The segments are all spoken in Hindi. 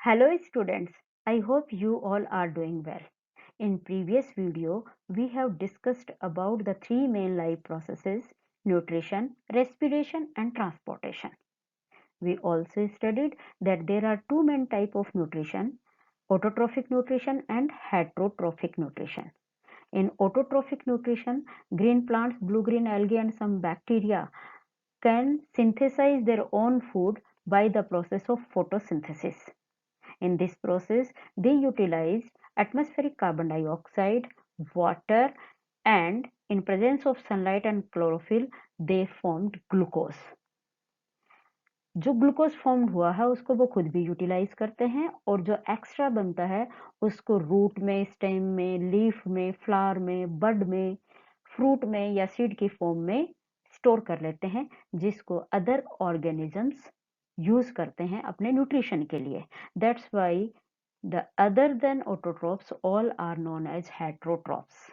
Hello students, I hope you all are doing well. In previous video, we have discussed about the three main life processes: nutrition, respiration and transportation. We also studied that there are two main types of nutrition: autotrophic nutrition and heterotrophic nutrition. In autotrophic nutrition, green plants, blue-green algae and some bacteria can synthesize their own food by the process of photosynthesis. In this process, they utilize atmospheric carbon dioxide, water, and in presence of sunlight and chlorophyll, they formed glucose. जो ग्लूकोज फॉर्म हुआ है उसको वो खुद भी यूटिलाइज करते हैं और जो एक्स्ट्रा बनता है उसको रूट में, स्टेम में, लीफ में, फ्लावर में, बड में, फ्रूट में या सीड की फॉर्म में स्टोर कर लेते हैं, जिसको अदर ऑर्गेनिजम्स यूज करते हैं अपने न्यूट्रिशन के लिए. That's why the other than autotrophs all are known as heterotrophs.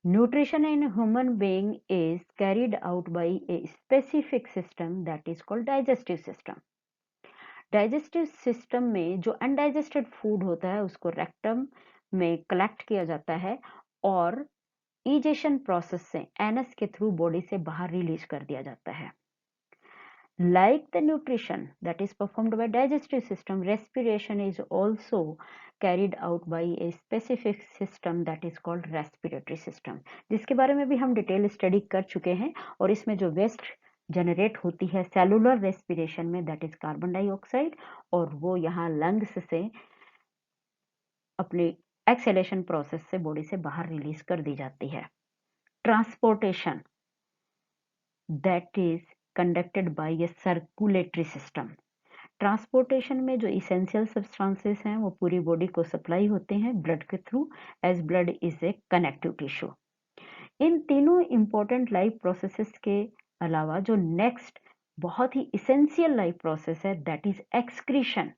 Nutrition in human being is carried out by a specific system that is called digestive system. Digestive system में जो अनडाइजेस्टेड फूड होता है उसको रेक्टम में कलेक्ट किया जाता है और इजेशन प्रोसेस से एनस के थ्रू बॉडी से बाहर रिलीज कर दिया जाता है. Like the nutrition that is performed by digestive system, respiration is also carried out by a specific system that is called respiratory system, जिसके बारे में भी हम डिटेल स्टडी कर चुके हैं. और इसमें जो वेस्ट जनरेट होती है सेलुलर रेस्पिरेशन में, दैट इज कार्बन डाइऑक्साइड, और वो यहाँ लंग्स से अपने एक्सेलेशन प्रोसेस से बॉडी से बाहर रिलीज कर दी जाती है. Transportation that is conducted by a circulatory system. Transportation में जो इसेंशियल सब्सटेंसेस हैं वो पूरी बॉडी को सप्लाई होते हैं ब्लड के through, as blood is a connective tissue. इन तीनों इंपॉर्टेंट लाइफ प्रोसेसेस के अलावा जो नेक्स्ट बहुत ही इसेंशियल लाइफ प्रोसेस है दैट इज एक्सक्रीशन.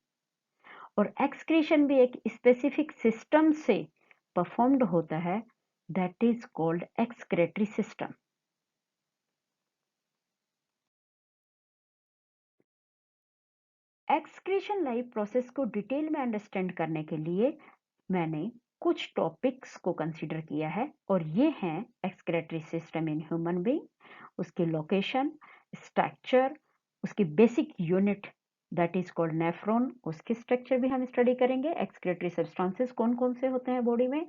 और एक्सक्रीशन भी एक स्पेसिफिक सिस्टम से परफॉर्म्ड होता है, that is called excretory system. Excretion life process को डिटेल में अंडरस्टैंड करने के लिए मैंने कुछ टॉपिक्स को कंसीडर किया है और ये हैं excretory system in human being, उसकी लोकेशन, स्ट्रक्चर, उसकी basic unit that is called nephron, उसके स्ट्रक्चर भी हम स्टडी करेंगे. एक्सक्रेटरी सब्सटेंसेस कौन कौन से होते हैं बॉडी में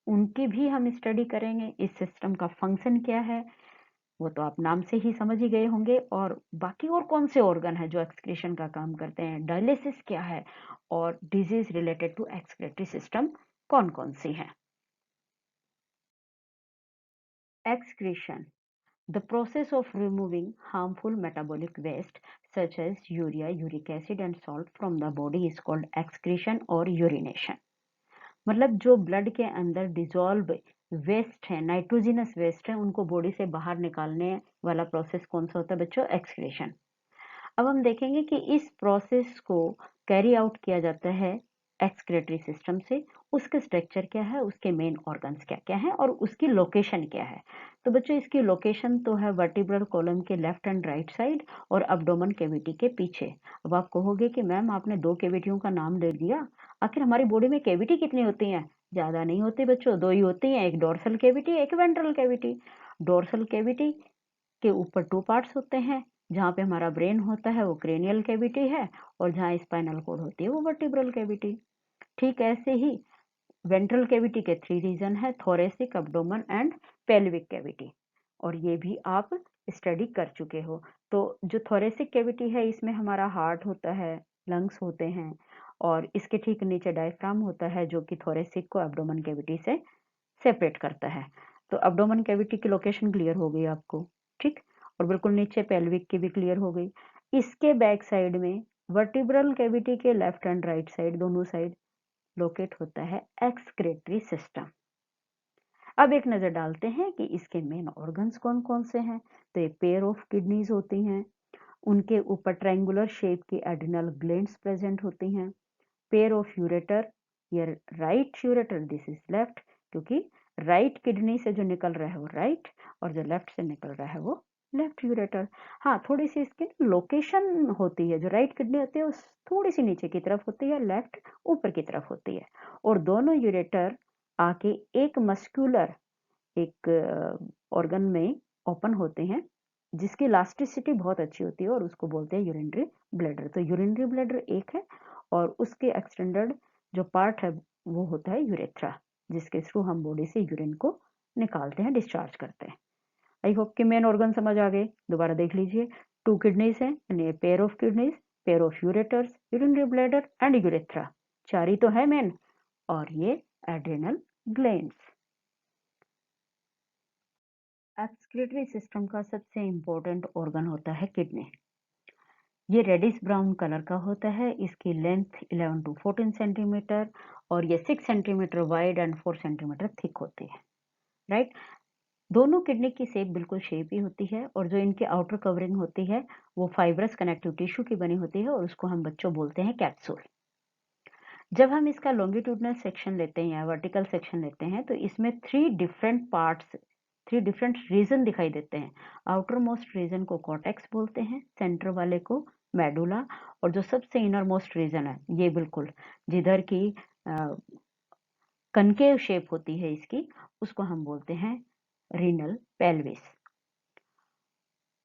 उनकी भी हम स्टडी करेंगे. इस सिस्टम का फंक्शन क्या है वो तो आप नाम से ही समझ ही गए होंगे. और बाकी और कौन से ऑर्गन है जो एक्सक्रीशन का काम करते हैं, डायलिसिस क्या है, और disease related to excretory system कौन कौन सी हैं. Excretion, the process of removing harmful metabolic waste such as urea, uric acid and salt from the body is called excretion or urination. मतलब जो ब्लड के अंदर डिजॉल्व वेस्ट है, नाइट्रोजिनस वेस्ट है, उनको बॉडी से बाहर निकालने वाला प्रोसेस कौन सा होता है बच्चों? एक्सक्रीशन. अब हम देखेंगे कि इस प्रोसेस को कैरी आउट किया जाता है एक्सक्रेटरी सिस्टम से. उसके स्ट्रक्चर क्या है, उसके मेन ऑर्गन्स क्या क्या है और उसकी लोकेशन क्या है. तो बच्चों इसकी लोकेशन तो है वर्टिब्रल कॉलम के लेफ्ट एंड राइट साइड और अब्डोमन कैविटी के पीछे. अब आप कहोगे कि मैम आपने दो कैविटियों का नाम दे दिया, आखिर हमारी बॉडी में कैविटी कितनी होती है? ज्यादा नहीं होती बच्चों, दो ही होती हैं, एक डोर्सल कैविटी, एक वेंट्रल कैविटी. डोर्सल कैविटी के ऊपर टू पार्ट्स होते हैं. जहाँ पे हमारा ब्रेन होता है वो क्रेनियल कैविटी है और जहाँ स्पाइनल कोड होती है वो वर्टिब्रल कैविटी. ठीक ऐसे ही वेंट्रल कैविटी के थ्री रीजन है: थोरेसिक, अब्डोमन एंड पेल्विक कैविटी. और ये भी आप स्टडी कर चुके हो. तो जो थोरेसिक कैविटी है इसमें हमारा हार्ट होता है, लंग्स होते हैं और इसके ठीक नीचे डायफ्राम होता है जो कि थोरेसिक को अब्डोमन कैविटी से सेपरेट करता है. तो अब्डोमन कैविटी की लोकेशन क्लियर हो गई आपको, ठीक. और बिल्कुल नीचे पेल्विक की भी क्लियर हो गई. इसके बैक साइड में वर्टिब्रल कैविटी के लेफ्ट एंड राइट साइड दोनों साइड लोकेट होता है एक्सक्रेटरी सिस्टम. अब एक नजर डालते हैं कि इसके मेन ऑर्गन्स कौन कौन से हैं. तो एक पेयर ऑफ किडनीज होती हैं, उनके ऊपर ट्रायंगुलर शेप की एड्रिनल ग्लैंड्स प्रेजेंट होती हैं. पेयर ऑफ यूरेटर, ये right ureter, this is left, क्योंकि राइट किडनी से जो निकल रहा है वो राइट और जो लेफ्ट से निकल रहा है वो लेफ्ट यूरेटर। हाँ, थोड़ी सी इसकी लोकेशन होती है, जो राइट किडनी होती है उस थोड़ी सी नीचे की तरफ होती है, लेफ्ट ऊपर की तरफ होती है। और दोनों यूरेटर आके एक मस्कुलर एक ऑर्गन में ओपन होते हैं, जिसकी इलास्टिसिटी बहुत अच्छी होती है और उसको बोलते हैं यूरिनरी ब्लैडर। तो यूरिनरी ब्लैडर एक है और उसके एक्सटेंडेड जो पार्ट है वो होता है यूरेथ्रा, जिसके थ्रू हम बॉडी से यूरिन को निकालते हैं, डिस्चार्ज करते हैं। आई होप कि मेन ऑर्गन समझ आ गए। दोबारा देख लीजिए, 2 किडनीज हैं, यानी pair of kidneys, pair of ureters, urinary bladder and urethra. 4 ही तो है मेन, और ये एड्रेनल ग्लैंड्स। एक्सक्रीटरी सिस्टम का सबसे इम्पोर्टेंट ऑर्गन होता है किडनी। ये रेडिश ब्राउन कलर का होता है, इसकी लेंथ 11 to 14 सेंटीमीटर और ये 6 centimetre wide and 4 centimetre thick होती है, राइट। दोनों किडनी की शेप बिल्कुल शेप ही होती है, और जो इनकी आउटर कवरिंग होती है वो फाइब्रस कनेक्टिव टिश्यू की बनी होती है, और उसको हम बच्चों बोलते हैं कैप्सूल। जब हम इसका लॉन्गिट्यूडनल सेक्शन लेते हैं या वर्टिकल सेक्शन लेते हैं, तो इसमें 3 डिफरेंट पार्ट्स, 3 डिफरेंट रीजन दिखाई देते हैं। आउटर मोस्ट रीजन को कॉर्टेक्स बोलते हैं, सेंटर वाले को मेडुला, और जो सबसे इनर मोस्ट रीजन है ये बिल्कुल जिधर की कनकेव शेप होती है इसकी, उसको हम बोलते हैं रीनल पेल्विस।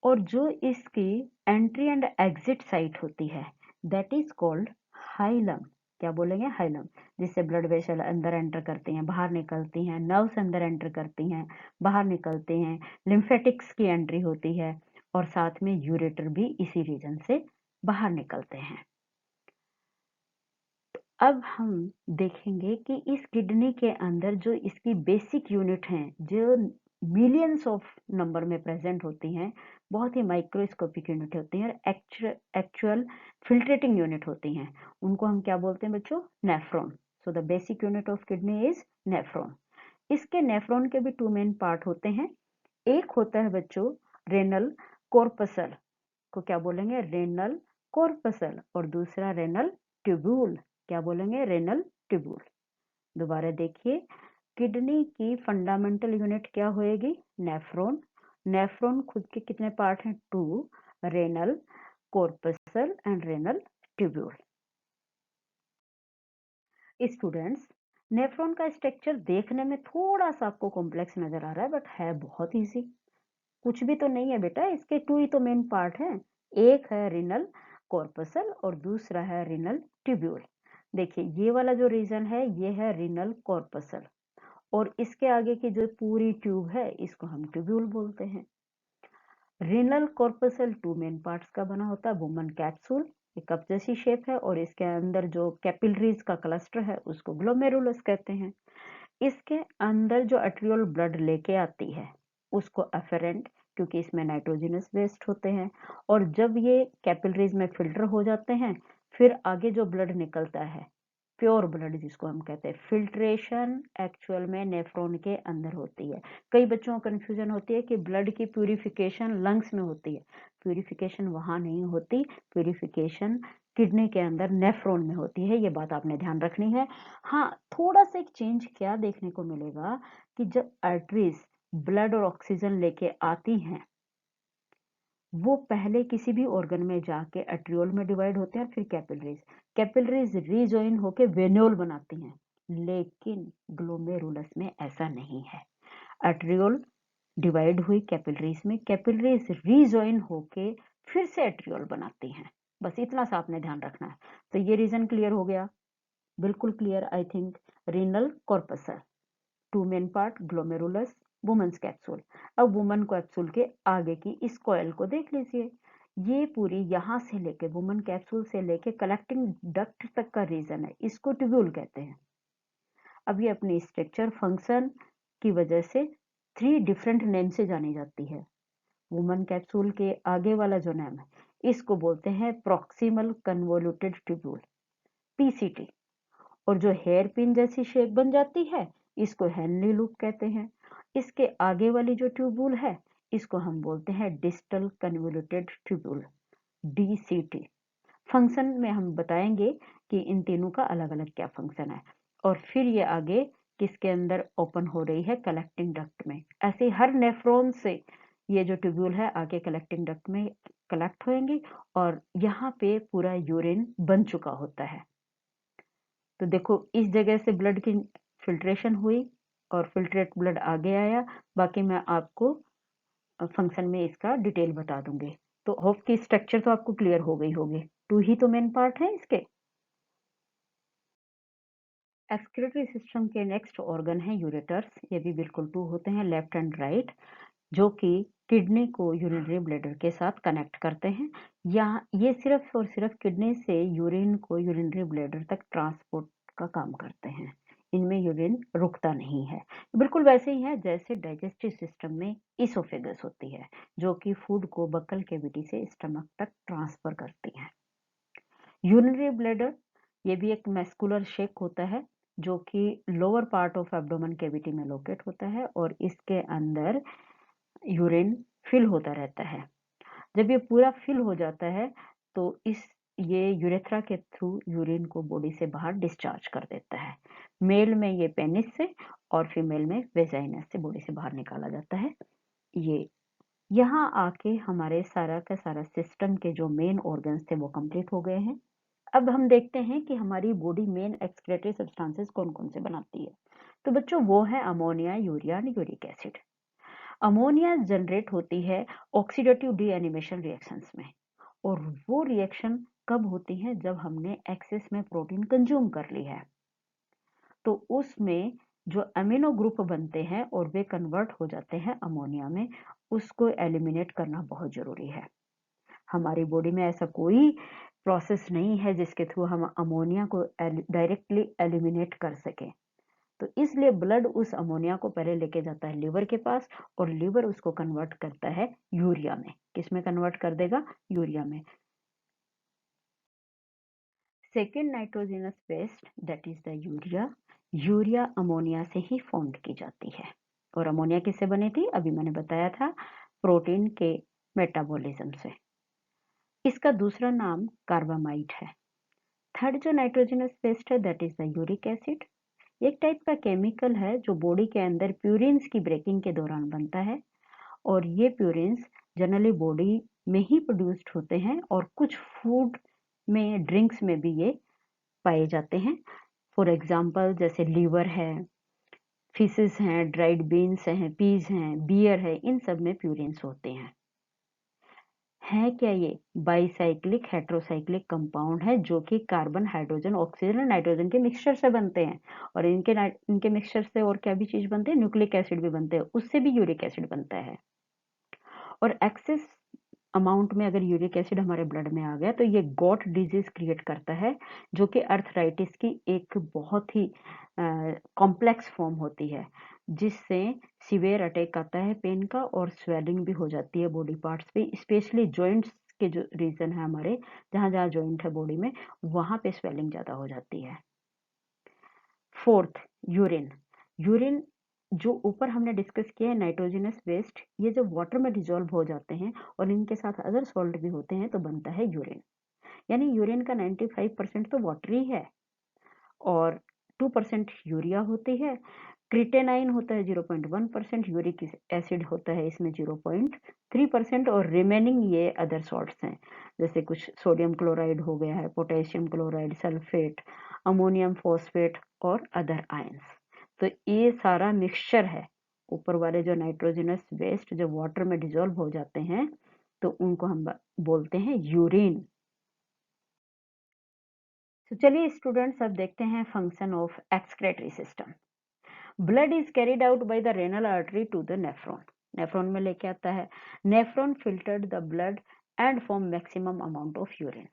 और जो इसकी एंट्री एंड एग्जिट साइट होती है दैट इज कॉल्ड हाइलम। क्या बोलेंगे? हाइलम। जिससे ब्लड वेसल अंदर एंटर करती हैं, बाहर निकलती हैं, नर्व्स अंदर एंटर करती हैं, बाहर निकलते हैं, लिम्फेटिक्स की एंट्री होती है, और साथ में यूरेटर भी इसी रीजन से बाहर निकलते हैं। अब हम देखेंगे कि इस किडनी के अंदर जो इसकी बेसिक यूनिट हैं, जो मिलियंस ऑफ नंबर में प्रेजेंट होती हैं, बहुत ही माइक्रोस्कोपिक यूनिट होती हैं, एक्चुअल फिल्ट्रेटिंग यूनिट होती हैं। उनको हम क्या बोलते हैं बच्चों? Nephron. So the basic unit of kidney is nephron. इसके नेफ्रॉन के भी 2 मेन पार्ट होते हैं। एक होता है बच्चों रेनल कॉर्पसल, को क्या बोलेंगे? Renal corpuscle. और दूसरा रेनल ट्यूब्यूल। क्या बोलेंगे? Renal tubule. दोबारा देखिए, किडनी की फंडामेंटल यूनिट क्या होएगी? नेफ्रॉन। नेफ्रॉन खुद के कितने पार्ट हैं? 2, renal corpuscle and renal tubule. Students, nephron का स्ट्रक्चर देखने में थोड़ा सा आपको कॉम्प्लेक्स नजर आ रहा है, बट है बहुत इजी। कुछ भी तो नहीं है बेटा, इसके 2 ही तो मेन पार्ट हैं। एक है रिनल कॉर्पसल और दूसरा है रिनल ट्यूब्यूल। देखिए, ये वाला जो रीजन है ये है रिनल कॉर्पसल, और इसके आगे की जो पूरी ट्यूब है इसको हम ट्यूब्यूल बोलते हैं। रिनल कॉर्पसल 2 मेन पार्ट्स का बना होता है। वुमन कैप्सूल, ये कप जैसी शेप है, और इसके अंदर जो कैपिलरीज का क्लस्टर है उसको ग्लोमेरुलस कहते हैं। इसके अंदर जो आर्टेरियल ब्लड लेके आती है उसको अफेरेंट, क्योंकि इसमें नाइट्रोजनस वेस्ट होते हैं, और जब ये कैपिलरीज में फिल्टर हो जाते हैं, फिर आगे जो ब्लड निकलता है, प्योर ब्लड जिसको हम कहते हैं, फिल्ट्रेशन एक्चुअल में नेफ्रॉन के अंदर होती है। कई बच्चों को कंफ्यूजन होती है कि ब्लड की प्यूरिफिकेशन लंग्स में होती है। प्यूरिफिकेशन वहां नहीं होती, प्यूरिफिकेशन किडनी के अंदर नेफ्रॉन में होती है। ये बात आपने ध्यान रखनी है। हाँ, थोड़ा सा एक चेंज क्या देखने को मिलेगा कि जब आर्टरीज ब्लड और ऑक्सीजन लेके आती हैं, वो पहले किसी भी ऑर्गन में जाके आर्टरियोल में डिवाइड होते हैं, फिर कैपिलरीज, कैपिलरीज रीजॉइन होके वेन्यूल बनाती हैं। लेकिन ग्लोमेरुलस में ऐसा नहीं है। आर्टरियोल डिवाइड हुई कैपिलरीज में, कैपिलरीज रीजॉइन होके फिर से आर्टरियोल बनाती हैं। बस इतना सा आपने ध्यान रखना है। तो ये रीजन क्लियर हो गया? बिल्कुल clear I think. Renal corpuscle, 2 main part, glomerulus, women's capsule. अब वुमन कैप्सूल के आगे की इस कॉइल को देख लीजिए। ये पूरी यहाँ से लेके वुमन कैप्सूल से लेके कलेक्टिंग डक्ट तक का रीजन है, इसको ट्यूब्यूल कहते हैं। अब ये अपनी स्ट्रक्चर फंक्शन की वजह से 3 डिफरेंट नेम से जानी जाती है। वुमन कैप्सूल के आगे वाला जो नेम है इसको बोलते हैं प्रॉक्सिमल कन्वोल्यूटेड ट्यूब्यूल, पीसीटी। और जो हेयर पिन जैसी शेप बन जाती है इसको हेनली लूप कहते हैं। इसके आगे वाली जो ट्यूब्यूल है इसको हम बोलते हैं distal convoluted tubule, DCT. Function में हम बताएंगे कि इन तीनों का अलग अलग क्या फंक्शन है। और फिर ये आगे किसके अंदर ओपन हो रही है? कलेक्टिंग डक्ट में। ऐसे हर नेफ्रॉन से ये जो ट्यूब्यूल है आके कलेक्टिंग डक्ट में कलेक्ट होंगी और यहाँ पे पूरा यूरिन बन चुका होता है। तो देखो इस जगह से ब्लड की फिल्ट्रेशन हुई और फिल्ट्रेट ब्लड आगे आया। बाकी मैं आपको फंक्शन में इसका डिटेल बता दूंगी। तो होप की स्ट्रक्चर तो आपको क्लियर हो गई होगी। टू ही तो मेन पार्ट है इसके। एक्सक्रीटरी सिस्टम के नेक्स्ट ऑर्गन है यूरेटर्स। ये भी बिल्कुल टू होते हैं, लेफ्ट एंड राइट, जो कि किडनी को यूरिनरी ब्लैडर के साथ कनेक्ट करते हैं। या ये सिर्फ और सिर्फ किडनी से यूरिन को यूरिनरी ब्लैडर तक ट्रांसपोर्ट का काम करते हैं। इनमें यूरिन रुकता नहीं है। बिल्कुल वैसे ही है जैसे डाइजेस्टिव सिस्टम में इसोफेगस होती है, जो कि फूड को बक्कल कैविटी से स्टमक तक ट्रांसफर करती है। यूरिनरी ब्लैडर ये भी एक मैस्कुलर शेक होता है, जो कि lower part of abdomen cavity में लोकेट होता है और इसके अंदर यूरिन फिल होता रहता है। जब ये पूरा फिल हो जाता है तो ये यूरेथ्रा के थ्रू यूरिन को बॉडी से बाहर डिस्चार्ज कर देता है। मेल में ये पेनिस से और फीमेल में वेजाइनस से बॉडी से बाहर निकाला जाता है। ये यहाँ आके हमारे सारा का सारा सिस्टम के जो मेन ऑर्गन्स थे वो कंप्लीट हो गए हैं। अब हम देखते हैं कि हमारी बॉडी मेन एक्सक्रीटरी सब्सटेंसेस कौन कौन से बनाती है। तो बच्चों वो है ammonia, urea and uric acid. Ammonia generate होती है ऑक्सीडेटिव डीएनिमेशन रिएक्शंस में, और वो रिएक्शन कब होती है? जब हमने एक्सेस में प्रोटीन कंज्यूम कर ली है। तो उसमें जो अमीनो ग्रुप बनते हैं और वे कन्वर्ट हो जाते हैं अमोनिया में, उसको एलिमिनेट करना बहुत जरूरी है। हमारी बॉडी में ऐसा कोई प्रोसेस नहीं है जिसके थ्रू हम अमोनिया को डायरेक्टली एलिमिनेट कर सकें। तो इसलिए ब्लड उस अमोनिया को पहले लेके जाता है लिवर के पास, और लिवर उसको कन्वर्ट करता है यूरिया में। किस में कन्वर्ट कर देगा? यूरिया में। Second nitrogenous waste that is the urea. Urea ammonia से ही फॉर्म्ड की जाती है। और अमोनिया किससे बनी थी? अभी मैंने बताया था, प्रोटीन के मेटाबॉलिज्म से। इसका दूसरा नाम कार्बामाइट है। थर्ड जो नाइट्रोजनस वेस्ट है that is the uric acid. एक टाइप का केमिकल है जो बॉडी के अंदर प्यूरिन्स की ब्रेकिंग के दौरान बनता है, और ये प्यूरिन्स जनरली बॉडी में ही प्रोड्यूस्ड होते हैं और कुछ फूड में, ड्रिंक्स में भी ये पाए जाते हैं। फॉर एग्जाम्पल जैसे लीवर है, फिशेस हैं, ड्राइड बीन्स हैं, पीज हैं, बियर है, इन सब में प्यूरिन्स होते हैं। है क्या ये? बाईसाइक्लिक हेट्रोसाइक्लिक कंपाउंड है, जो कि कार्बन, हाइड्रोजन, ऑक्सीजन और नाइट्रोजन के मिक्सचर से बनते हैं। और इनके मिक्सचर से और क्या भी चीज बनते हैं? न्यूक्लिक एसिड भी बनते हैं, उससे भी यूरिक एसिड बनता है। और एक्सेस अमाउंट में अगर यूरिक एसिड हमारे ब्लड में आ गया तो ये गॉट डिजीज क्रिएट करता है, जो कि अर्थराइटिस की एक बहुत ही कॉम्प्लेक्स फॉर्म होती है, जिससे सिवियर अटैक आता है पेन का, और स्वेलिंग भी हो जाती है बॉडी पार्ट्स पे, स्पेशली जॉइंट्स के जो रीजन है हमारे, जहाँ जहाँ जॉइंट है बॉडी में, वहां पे स्वेलिंग ज्यादा हो जाती है। Fourth, urine. यूरिन जो ऊपर हमने डिस्कस किया है नाइट्रोजनस वेस्ट, ये जब वाटर में डिजोल्व हो जाते हैं और इनके साथ अदर सॉल्ट भी होते हैं तो बनता है यूरिन। यानी यूरिन का 95% तो वाटर ही है, और 2% यूरिया होती है, क्रिटेनाइन होता है 0.1%, यूरिक एसिड होता है इसमें 0.3%, और रिमेनिंग ये अदर सॉल्ट्स हैं, जैसे कुछ सोडियम क्लोराइड हो गया है, potassium chloride, sulphate, ammonium phosphate और अदर आयंस। तो ये सारा मिक्सचर है। ऊपर वाले जो नाइट्रोजनस वेस्ट जब वाटर में डिजोल्व हो जाते हैं तो उनको हम बोलते हैं यूरिन। तो चलिए स्टूडेंट्स, अब देखते हैं function of excretory system. Blood is carried out by the renal artery to the nephron. Nephron में लेके आता है। Nephron filtered the blood and form maximum amount of urine.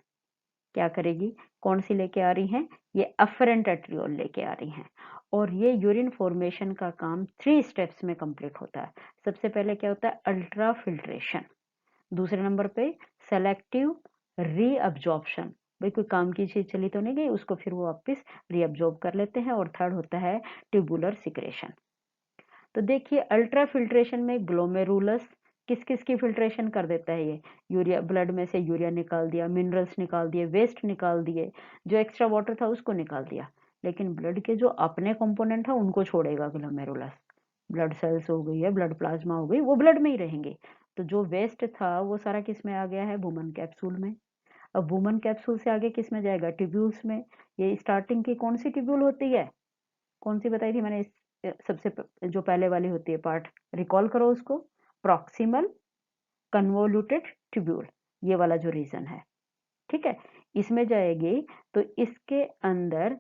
क्या करेगी? कौन सी लेके आ रही हैं? ये अफरेंट एट्रियोल लेके आ रही हैं। और ये यूरिन फॉर्मेशन का काम 3 स्टेप्स में कंप्लीट होता है। सबसे पहले क्या होता है? Ultra filtration. दूसरे नंबर पे सेलेक्टिव रीअब्जॉर्प्शन, भाई कोई काम की चीज चली तो नहीं गई, उसको फिर वो वापस रीअब्जॉर्ब कर लेते हैं। और थर्ड होता है ट्यूबुलर सिक्रेशन। तो देखिए अल्ट्रा फिल्ट्रेशन में ग्लोमेरुलस किस किस की फिल्ट्रेशन कर देता है? ये यूरिया, ब्लड में से यूरिया निकाल दिया, मिनरल्स निकाल दिए, वेस्ट निकाल दिए, जो एक्स्ट्रा वाटर था उसको निकाल दिया। लेकिन ब्लड के जो अपने कंपोनेंट है उनको छोड़ेगा ग्लोमेरुलस। ब्लड सेल्स हो गई है, ब्लड प्लाज्मा हो गई, वो ब्लड में ही रहेंगे। तो जो वेस्ट था वो सारा किस में आ गया है, वुमन कैप्सूल में। अब वुमन कैप्सूल से आगे किस में जाएगा, ट्यूब्यूल्स में। ये स्टार्टिंग की कौन सी ट्यूब्यूल होती है, कौन सी बताई थी मैंने, सबसे जो पहले वाली होती है पार्ट, रिकॉल करो उसको, प्रॉक्सिमल कन्वोल्यूटेड ट्यूब्यूल, ये वाला जो रीजन है, ठीक है। इसमें जाएगी तो इसके अंदर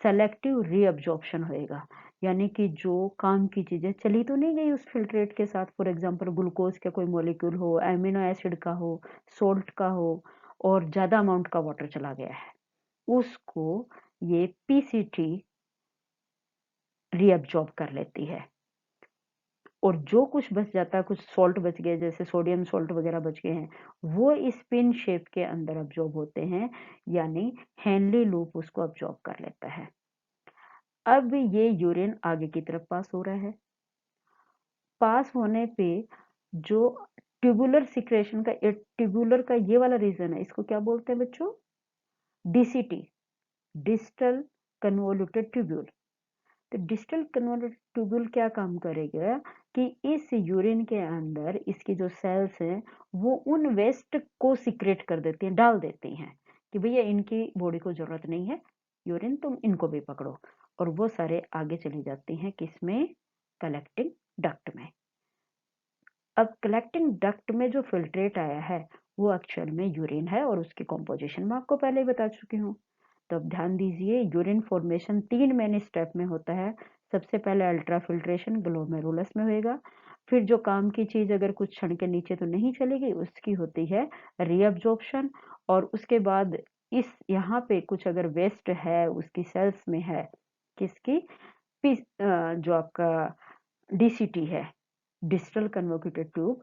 सेलेक्टिव रीअब्जॉर्प्शन होएगा, यानी कि जो काम की चीजें चली तो नहीं गई उस फिल्ट्रेट के साथ, फॉर एग्जांपल ग्लूकोज का कोई मॉलिक्यूल हो, एमिनो एसिड का हो, सोल्ट का हो, और ज्यादा अमाउंट का वाटर चला गया है, उसको ये पीसीटी रीअब्जॉर्ब कर लेती है। और जो कुछ बच जाता है, कुछ सॉल्ट बच गए जैसे सोडियम सॉल्ट वगैरह बच गए हैं, वो इस पिन शेप के अंदर अब्जॉर्ब होते हैं, यानी हेनली लूप उसको अब्जॉर्ब कर लेता है। अब ये यूरिन आगे की तरफ पास हो रहा है, पास होने पे जो ट्यूबुलर सिक्रेशन का, ट्यूबुलर का ये वाला रीजन है, इसको क्या बोलते हैं बच्चों, डीसीटी, डिस्टल कन्वोल्यूटेड ट्यूब्यूल। तो डिस्टल कन्वर्टेड ट्यूब्यूल क्या काम करेगा कि इस यूरिन के अंदर इसकी जो सेल्स हैं वो उन वेस्ट को सिक्रेट कर देती हैं, डाल देती हैं कि भैया इनकी बॉडी को जरूरत नहीं है यूरिन, तुम इनको भी पकड़ो, और वो सारे आगे चली जाती हैं किसमें, कलेक्टिंग डक्ट में। अब कलेक्टिंग डक्ट में जो फिल्ट्रेट आया है वो एक्चुअल में यूरिन है, और उसकी कॉम्पोजिशन मैं आपको पहले ही बता चुकी हूँ। तो अब ध्यान दीजिए, यूरिन फॉर्मेशन 3 मेन स्टेप में होता है। सबसे पहले अल्ट्रा फिल्ट्रेशन ग्लोमेरुलस में होएगा, फिर जो काम की चीज अगर कुछ क्षण के नीचे तो नहीं चलेगी उसकी होती है रीअब्जॉर्प्शन, और उसके बाद इस यहाँ पे कुछ अगर वेस्ट है उसकी सेल्स में है, किसकी, जो आपका डीसीटी है, डिस्टल कन्वोल्यूटेड ट्यूब,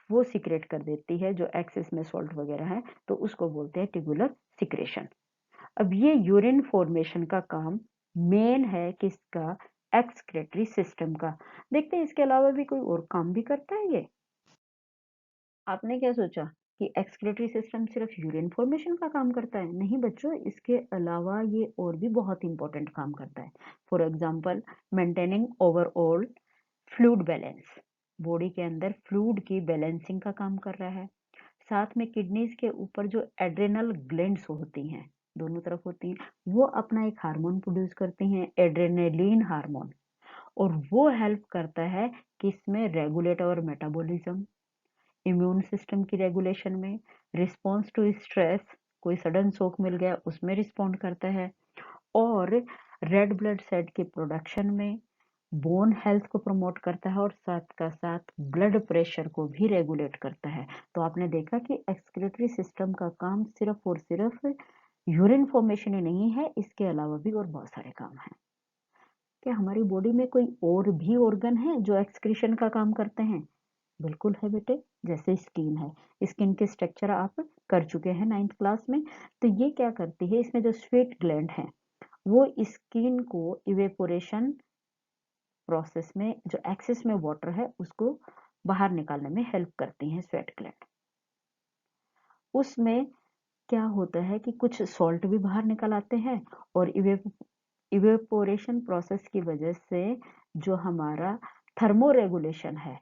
वो सिक्रेट कर देती है जो एक्सेस में सॉल्ट वगैरह है, तो उसको बोलते हैं ट्यूबुलर सिक्रेशन। अब ये यूरिन फॉर्मेशन का काम मेन है किसका, एक्सक्रेटरी सिस्टम का। देखते हैं इसके अलावा भी कोई और काम भी करता है ये। आपने क्या सोचा कि एक्सक्रेटरी सिस्टम सिर्फ यूरिन फॉर्मेशन का काम करता है? नहीं बच्चों, इसके अलावा ये और भी बहुत इंपॉर्टेंट काम करता है। For example, maintaining overall fluid balance, body के अंदर फ्लूइड की बैलेंसिंग का काम कर रहा है। साथ में किडनीज के ऊपर जो एड्रेनल ग्लैंड्स होती हैं, दोनों तरफ होती हैं, वो अपना एक हार्मोन प्रोड्यूस करती हैं, एड्रेनलिन हार्मोन, और वो हेल्प करता है किसमें, रेगुलेट और मेटाबॉलिज्म, इम्यून सिस्टम की रेगुलेशन में, रिस्पॉन्स टू स्ट्रेस, कोई सडन शॉक मिल गया उसमें रिस्पॉन्ड करता है, और रेड ब्लड सेल के प्रोडक्शन में, बोन हेल्थ को प्रमोट करता है, और साथ का साथ ब्लड प्रेशर को भी रेगुलेट करता है। तो आपने देखा कि एक्सक्रीटरी सिस्टम का काम सिर्फ और सिर्फ यूरिन फॉर्मेशन ही नहीं है, इसके अलावा भी और बहुत सारे काम हैं। क्या हमारी बॉडी में कोई और भी ऑर्गन है जो एक्सक्रीशन का काम करते हैं? बिल्कुल है बेटे, जैसे स्किन है, स्किन के स्ट्रक्चर आप कर चुके हैं 9th क्लास में। तो ये क्या करती है, इसमें जो स्वेट ग्लैंड है वो स्किन को इवेपोरेशन प्रोसेस में जो एक्सेस में वाटर है उसको बाहर निकालने में हेल्प करती हैं स्वेट ग्लैंड। उसमें क्या होता है कि कुछ सॉल्ट भी बाहर निकल आते हैं, और इवेपोरेशन प्रोसेस की वजह से जो हमारा थर्मो रेगुलेशन है,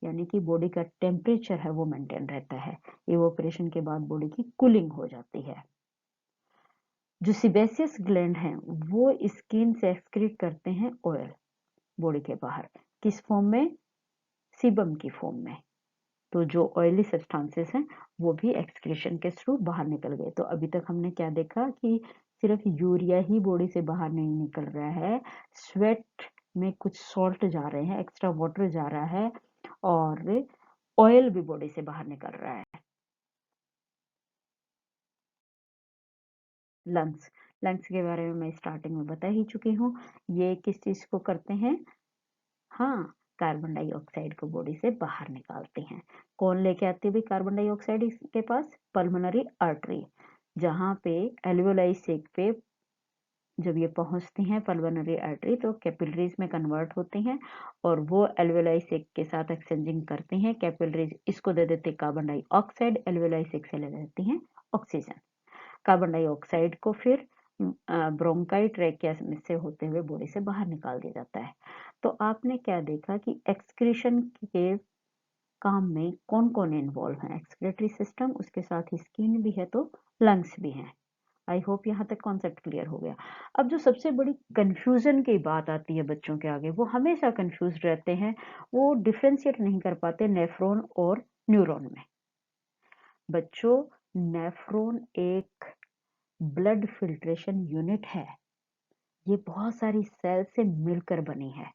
यानी कि बॉडी का टेम्परेचर है वो मेंटेन रहता है। इवेपोरेशन के बाद बॉडी की कूलिंग हो जाती है। जो सिबेसियस ग्लैंड हैं वो स्किन से एक्सक्रीट करते हैं ऑयल बॉडी के बाहर, किस फॉर्म में, सीबम की फॉर्म में। तो जो ऑयली सब्सटेंसेस हैं वो भी एक्सक्रीशन के थ्रू बाहर निकल गए। तो अभी तक हमने क्या देखा कि सिर्फ यूरिया ही बॉडी से बाहर नहीं निकल रहा है, स्वेट में कुछ सॉल्ट जा रहे हैं, एक्स्ट्रा वाटर जा रहा है, और ऑयल भी बॉडी से बाहर निकल रहा है। लंग्स, लंग्स के बारे में मैं स्टार्टिंग में बता ही चुकी हूँ। ये किस चीज को करते हैं, हाँ, कार्बन डाइऑक्साइड को बॉडी से बाहर निकालते हैं। कौन लेके आते हैं कार्बन डाइऑक्साइड इसके पास, पल्मोनरी आर्टरी, जहाँ पे एल्वियोलाई सेक पे जब ये पहुंचती हैं पल्मोनरी आर्टरी तो कैपिलरीज में कन्वर्ट होती हैं, और वो एल्वियोलाई सेक के साथ एक्सचेंजिंग करती हैं। कैपिलरीज इसको दे देते कार्बन डाइऑक्साइड, एल्वियोलाई सेक से ले लेती हैं ऑक्सीजन। कार्बन डाइऑक्साइड को फिर ब्रोंकाई ट्रैकिया से होते हुए बॉडी से बाहर निकाल दिया जाता है। तो आपने क्या देखा कि एक्सक्रीशन के काम में कौन कौन इन्वॉल्व है? एक्सक्रीटरी सिस्टम, उसके साथ ही स्किन भी है तो लंग्स भी हैं। आई होप यहाँ तक कॉन्सेप्ट क्लियर हो गया। अब जो सबसे बड़ी कंफ्यूजन की बात आती है बच्चों के आगे, वो हमेशा कंफ्यूज रहते हैं, वो डिफ्रेंशिएट नहीं कर पाते नेफ्रॉन और न्यूरॉन में। बच्चों, नेफ्रॉन एक ब्लड फिल्ट्रेशन यूनिट है, ये बहुत सारी सेल से मिलकर बनी है,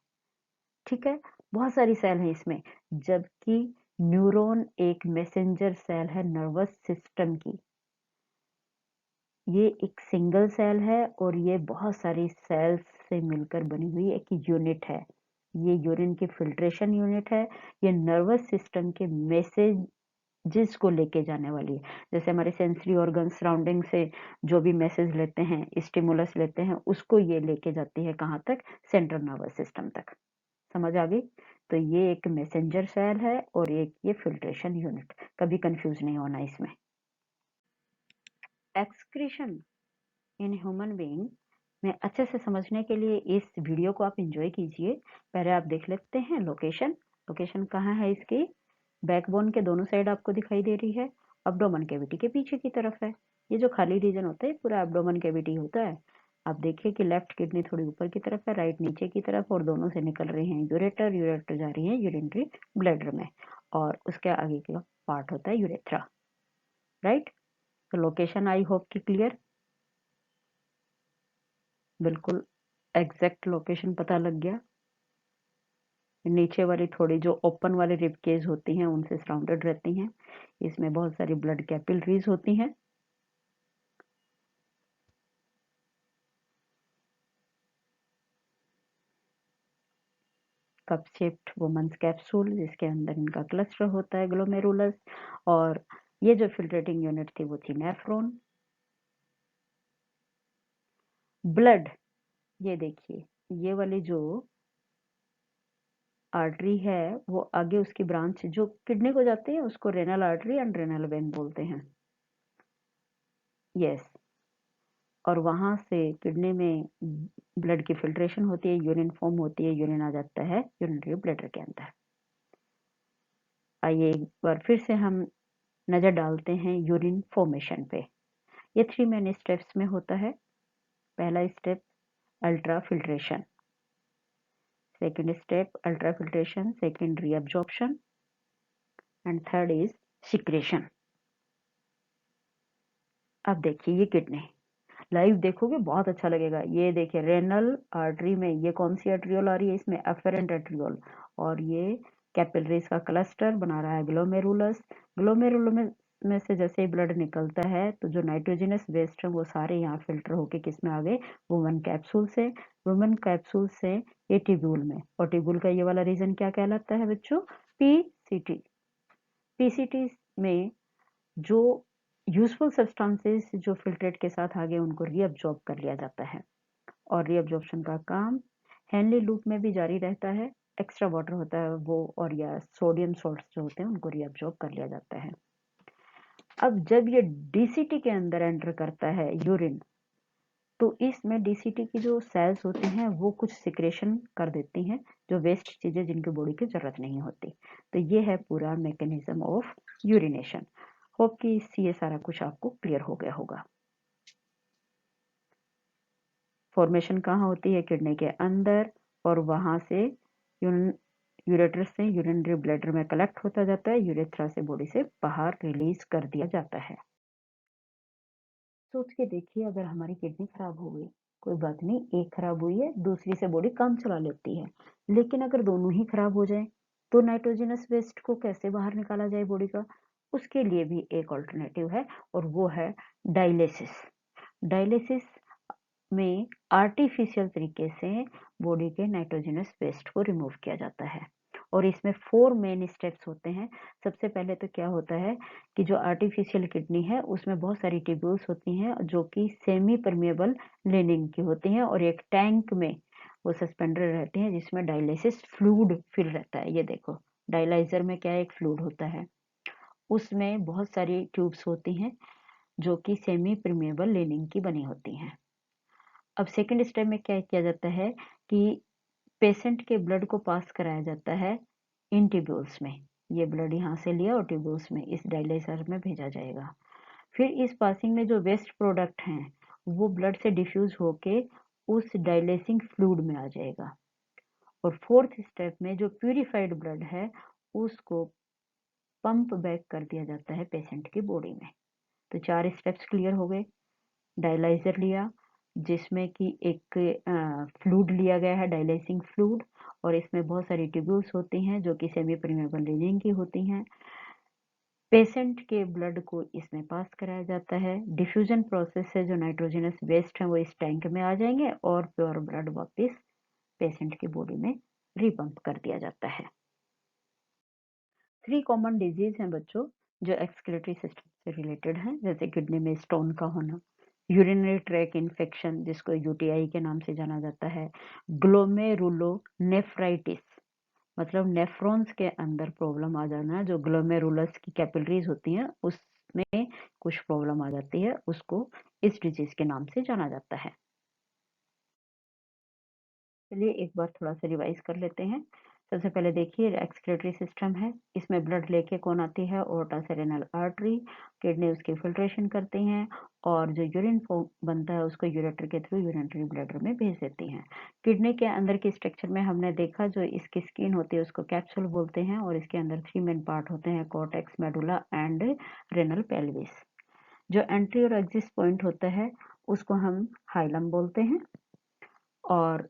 ठीक है, बहुत सारी सेल है इसमें, जबकि न्यूरॉन एक मैसेंजर सेल है नर्वस सिस्टम की। ये एक सिंगल सेल है और ये बहुत सारी सेल्स से मिलकर बनी हुई एक यूनिट है। ये यूरिन की फिल्ट्रेशन यूनिट है, ये नर्वस सिस्टम के मैसेजेस को लेके जाने वाली है। जैसे हमारे सेंसरी ऑर्गन सराउंडिंग से जो भी मैसेज लेते हैं, स्टिमुलस लेते हैं, उसको ये लेके जाती है कहाँ तक? सेंट्रल नर्वस सिस्टम तक। समझ आ गई? तो ये एक मैसेंजर सेल है और एक ये फिल्ट्रेशन यूनिट, कभी कंफ्यूज नहीं होना इसमें। एक्सक्रीशन इन ह्यूमन बीइंग में अच्छे से समझने के लिए इस वीडियो को आप एंजॉय कीजिए। पहले आप देख लेते हैं लोकेशन। लोकेशन कहाँ है इसकी? बैकबोन के दोनों साइड आपको दिखाई दे रही है, एब्डोमेन कैविटी के पीछे की तरफ है। ये जो खाली रीजन होता है पूरा एब्डोमेन कैविटी होता है। आप देखिए कि लेफ्ट किडनी थोड़ी ऊपर की तरफ है, राइट नीचे की तरफ, और दोनों से निकल रही हैं यूरेटर, यूरेटर जा रही है यूरिनरी ब्लैडर में, और उसके आगे का पार्ट होता है यूरेथ्रा, राइट? तो लोकेशन आई होप की क्लियर, बिल्कुल एग्जैक्ट लोकेशन पता लग गया। नीचे वाली थोड़ी जो ओपन वाली रिब केज होती हैं उनसे सराउंडेड रहती हैं, इसमें बहुत सारी ब्लड कैपिलरीज होती हैं। कप शेप्ड वुमेन्स कैप्सूल, जिसके अंदर इनका क्लस्टर होता है ग्लोमेरुलस, और ये जो फिल्ट्रेटिंग यूनिट थी वो थी नेफ्रॉन। ब्लड, ये देखिए, ये वाली जो आर्टरी है वो आगे उसकी ब्रांच जो किडनी को जाती है उसको renal artery and renal vein बोलते हैं। यस, और वहां से किडनी में ब्लड की फिल्ट्रेशन होती है, यूरिन फॉर्म होती है, यूरिन आ जाता है यूरिनरी ब्लैडर के अंदर। आइए एक बार फिर से हम नजर डालते हैं यूरिन फॉर्मेशन पे। ये 3 मेन स्टेप्स में होता है। पहला step ultra filtration, second step ultra filtration, second reabsorption, and third is secretion. अब देखिए ये किडनी लाइव देखोगे बहुत अच्छा लगेगा। ये देखिए रेनल आर्टरी में ये कौन सी आर्ट्रियोल आ रही है? इसमें एफेरेंट आर्ट्रियोल, और ये कैपिलरीज का क्लस्टर बना रहा है ग्लोमेरुलस। ग्लोमेरुलस में से जैसे ही ब्लड निकलता है तो जो नाइट्रोजनस वेस्ट है वो सारे यहाँ फिल्टर होके किस में आ गए? वुमेन कैप्सूल से। वुमेन कैप्सूल से ये टिब्यूल में, और टिब्यूल का ये वाला रीजन क्या कहलाता है बच्चों? पीसीटी। पीसीटी में जो यूजफुल सब्सटेंसेस जो फिल्ट्रेट के साथ आ गए उनको रीअब्जॉर्ब कर लिया जाता है, और रीअब्जॉर्प्शन का काम हेनली लूप में भी जारी रहता है। एक्स्ट्रा वाटर होता है वो, और या सोडियम सॉल्ट्स जो होते हैं उनको रीअब्जॉर्ब कर लिया जाता है। अब जब ये डीसीटी के अंदर एंटर करता है यूरिन, तो इसमें डीसीटी की जो सेल्स होती हैं वो कुछ सिक्रेशन कर देती हैं, जो वेस्ट चीजें जिनकी बॉडी की जरूरत नहीं होती। तो ये है पूरा मैकेनिज्म ऑफ यूरिनेशन। होप कि इससे ये सारा कुछ आपको क्लियर हो गया होगा। फॉर्मेशन कहाँ होती है? किडनी के अंदर, और वहां से यूरेटर से यूरिनरी ब्लैडर में कलेक्ट होता जाता है, यूरेथ्रा से बॉडी से बाहर रिलीज कर दिया जाता है। सोच के देखिए, अगर हमारी किडनी खराब हो गई, कोई बात नहीं, एक खराब हुई है दूसरी से बॉडी काम चला लेती है, लेकिन अगर दोनों ही खराब हो जाए तो नाइट्रोजनस वेस्ट को कैसे बाहर निकाला जाए बॉडी का? उसके लिए भी एक ऑल्टरनेटिव है, और वो है डायलिसिस। डायलिसिस में आर्टिफिशियल तरीके से बॉडी के नाइट्रोजनस वेस्ट को रिमूव किया जाता है, और इसमें 4 मेन स्टेप्स होते हैं। सबसे पहले तो क्या होता है कि जो आर्टिफिशियल किडनी है उसमें बहुत सारी ट्यूब्यूल्स होती हैं जो कि सेमी परमेबल लिनिंग की होती हैं, और एक टैंक में वो सस्पेंडेड रहती हैं जिसमें डायलिसिस फ्लूइड फिल रहता है। ये देखो, डायलाइजर में क्या एक फ्लूइड होता है, उसमें बहुत सारी ट्यूब्स होती हैं जो कि सेमी परमेबल लिनिंग की बनी होती हैं। अब सेकंड स्टेप में क्या किया जाता है कि पेशेंट के ब्लड को पास कराया जाता है इन ट्यूब्यूल्स में, ये ब्लड यहाँ से लिया और ट्यूब्यूल्स में इस डायलिसर में भेजा जाएगा। फिर इस पासिंग में जो वेस्ट प्रोडक्ट हैं वो ब्लड से डिफ्यूज होके उस डायलेसिंग फ्लूइड में आ जाएगा। और फोर्थ स्टेप में जो प्यूरिफाइड ब्लड है उसको पंप बैक कर दिया जाता है पेशेंट की बॉडी में। तो 4 स्टेप्स क्लियर हो गए। डायलाइजर लिया जिसमें कि एक फ्लूइड लिया गया है, डायलाइसिंग फ्लूइड, और इसमें बहुत सारी ट्यूब्यूल्स होती हैं जो कि सेमी परमेबल रीजन की होती हैं। पेशेंट के ब्लड को इसमें पास कराया जाता है। डिफ्यूजन प्रोसेस से जो नाइट्रोजनस वेस्ट है वो इस टैंक में आ जाएंगे और प्योर ब्लड वापस पेशेंट की बॉडी में रिपम्प कर दिया जाता है। 3 कॉमन डिजीज हैं बच्चों जो एक्सक्रीटरी सिस्टम से रिलेटेड हैं, जैसे किडनी में स्टोन का होना, यूरिनरी ट्रैक इन्फेक्शन जिसको यूटीआई के नाम से जाना जाता है, ग्लोमेरुलोनेफ्राइटिस मतलब नेफ्रॉन्स के अंदर प्रॉब्लम आ जाना, जो ग्लोमेरुलस की कैपिलरीज होती हैं उसमें कुछ प्रॉब्लम आ जाती है, उसको इस डिजीज के नाम से जाना जाता है। चलिए एक बार थोड़ा सा रिवाइज कर लेते हैं। सबसे पहले देखिए एक्सक्रीटरी सिस्टम है, इसमें ब्लड लेके कौन आती है, ओर्टा से रेनल आर्टरी, किडनी उसकी फिल्ट्रेशन करती हैं और जो यूरिन बनता है उसको यूरेटर के थ्रू यूरिनरी ब्लैडर में भेज देती हैं। किडनी के अंदर की स्ट्रक्चर में हमने देखा जो इसकी स्किन होती है उसको कैप्सूल बोलते हैं और इसके अंदर 3 मेन पार्ट होते हैं, cortex, medulla and renal pelvis. जो एंट्री और एग्जिट पॉइंट होता है उसको हम हाइलम बोलते हैं। और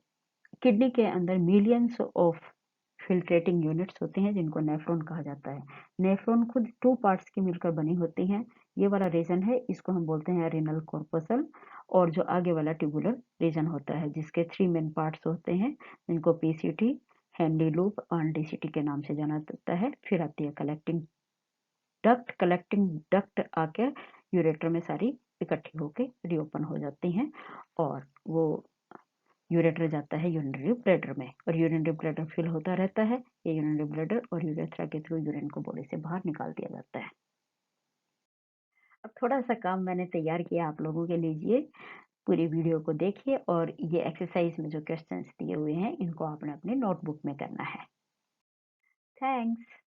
किडनी के अंदर मिलियंस ऑफ फिल्ट्रेटिंग यूनिट्स होती हैं जिनको नेफ्रॉन कहा जाता है। नेफ्रॉन खुद 2 पार्ट्स की मिलकर बनी होती हैं। ये वाला रीजन है इसको हम बोलते हैं रेनल कॉर्पसल, और जो आगे वाला ट्यूबुलर रीजन होता है जिसके 3 मेन पार्ट्स होते हैं जिनको पीसीटी, हैंडी लूप और डीसीटी के नाम से जाना जाता है। फिर आती है कलेक्टिंग डक्ट आकर यूरेटर में सारी इकट्ठी होकर रीओपन हो जाती हैं और वो यूरेटर जाता है यूरिनरी ब्लैडर में और यूरिनरी ब्लैडर फिल होता रहता है। ये यूरिनरी ब्लैडर और यूरेथ्रा के थ्रू यूरिन को बॉडी से बाहर निकाल दिया जाता है। अब थोड़ा सा काम मैंने तैयार किया आप लोगों के लिए, पूरी वीडियो को देखिए और ये एक्सरसाइज में जो क्वेश्चंस दिए हुए हैं इनको आपने अपने नोटबुक में करना है। थैंक्स।